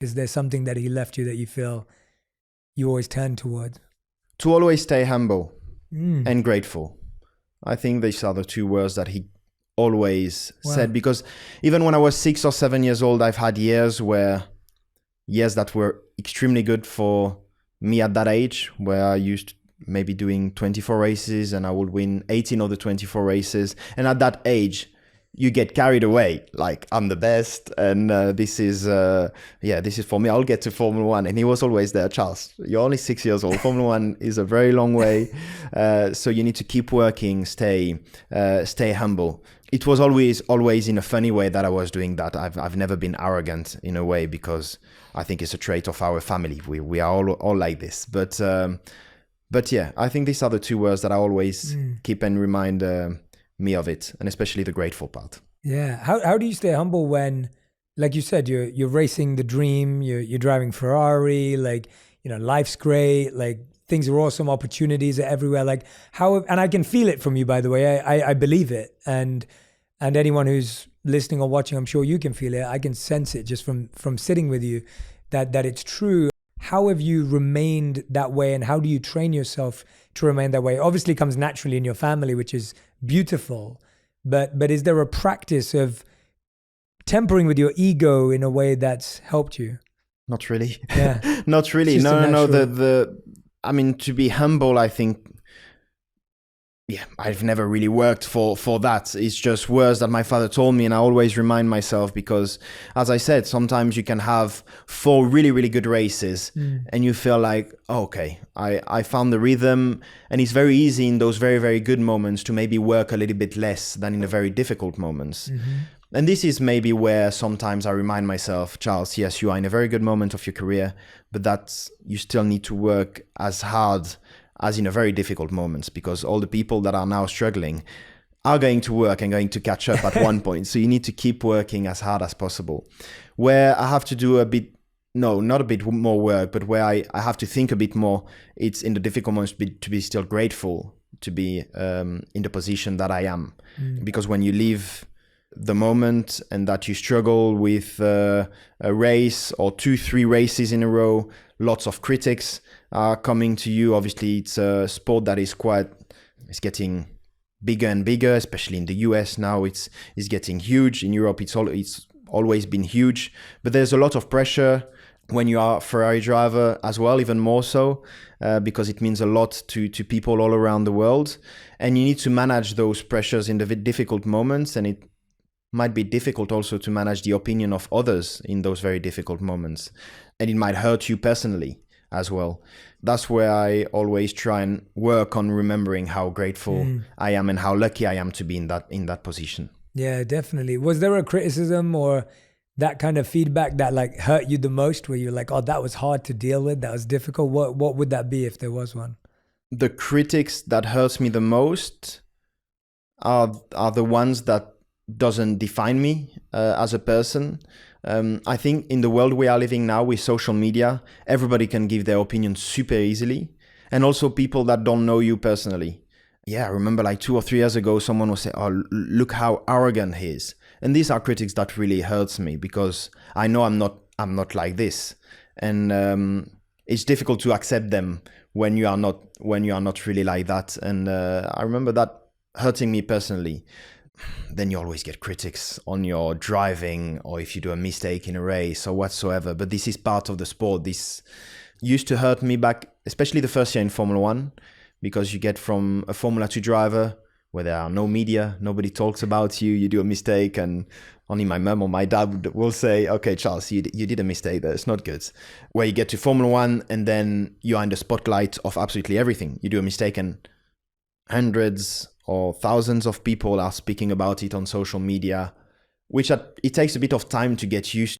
Is there something that he left you that you feel you always turn towards? To always stay humble Mm. and grateful. I think these are the two words that he always Wow. said, because even when I was 6 or 7 years old, I've had years that were extremely good for me at that age, where I used maybe doing 24 races and I would win 18 of the 24 races. And at that age, you get carried away, like I'm the best, and this is for me. I'll get to Formula One, and he was always there. Charles, you're only 6 years old. Formula One is a very long way, so you need to keep working, stay humble. It was always in a funny way that I was doing that. I've never been arrogant in a way, because I think it's a trait of our family. We are all like this, but yeah, I think these are the two words that I always keep and remind me of it, and especially the grateful part. Yeah. How do you stay humble when, like you said, you're racing the dream, you're driving Ferrari, like, life's great, like things are awesome, opportunities are everywhere. Like and I can feel it from you, by the way. I believe it. And anyone who's listening or watching, I'm sure you can feel it. I can sense it just from sitting with you that it's true. How have you remained that way, and how do you train yourself to remain that way? Obviously it comes naturally in your family, which is beautiful, but is there a practice of tempering with your ego in a way that's helped you? Not really. Yeah. Not really. No. I mean, to be humble, I think, yeah, I've never really worked for that. It's just words that my father told me, and I always remind myself, because, as I said, sometimes you can have 4 really, really good races and you feel like, oh, okay, I found the rhythm, and it's very easy in those very, very good moments to maybe work a little bit less than in the very difficult moments. And this is maybe where sometimes I remind myself, Charles, yes, you are in a very good moment of your career, but that you still need to work as hard as in a very difficult moments, because all the people that are now struggling are going to work and going to catch up at one point. So you need to keep working as hard as possible. Where I have to do not a bit more work, but where I have to think a bit more, it's in the difficult moments to be still grateful to be in the position that I am. Because when you leave the moment and that you struggle with a race or 2-3 races in a row, lots of critics are coming to you. Obviously, it's a sport that is it's getting bigger and bigger, especially in the US now. It's getting huge. In Europe, it's always been huge. But there's a lot of pressure when you are a Ferrari driver as well, even more so, because it means a lot to people all around the world. And you need to manage those pressures in the difficult moments, and it might be difficult also to manage the opinion of others in those very difficult moments. And it might hurt you personally as well. That's where I always try and work on remembering how grateful I am and how lucky I am to be in that position. Yeah, definitely. Was there a criticism or that kind of feedback that like hurt you the most, where you're like, oh, that was hard to deal with, that was difficult? What would that be if there was one? The critics that hurts me the most are the ones that doesn't define me as a person. I think in the world we are living now with social media, everybody can give their opinion super easily. And also people that don't know you personally. Yeah, I remember like 2 or 3 years ago, someone was saying, oh, look how arrogant he is. And these are critics that really hurts me, because I know I'm not like this. And it's difficult to accept them when you are not really like that. And I remember that hurting me personally. Then you always get critics on your driving, or if you do a mistake in a race or whatsoever. But this is part of the sport. This used to hurt me back, especially the first year in Formula One, because you get from a Formula 2 driver where there are no media, nobody talks about you, you do a mistake, and only my mum or my dad will say, okay, Charles, you did a mistake there, it's not good. Where you get to Formula One and then you are in the spotlight of absolutely everything. You do a mistake and hundreds or thousands of people are speaking about it on social media, which it takes a bit of time to get used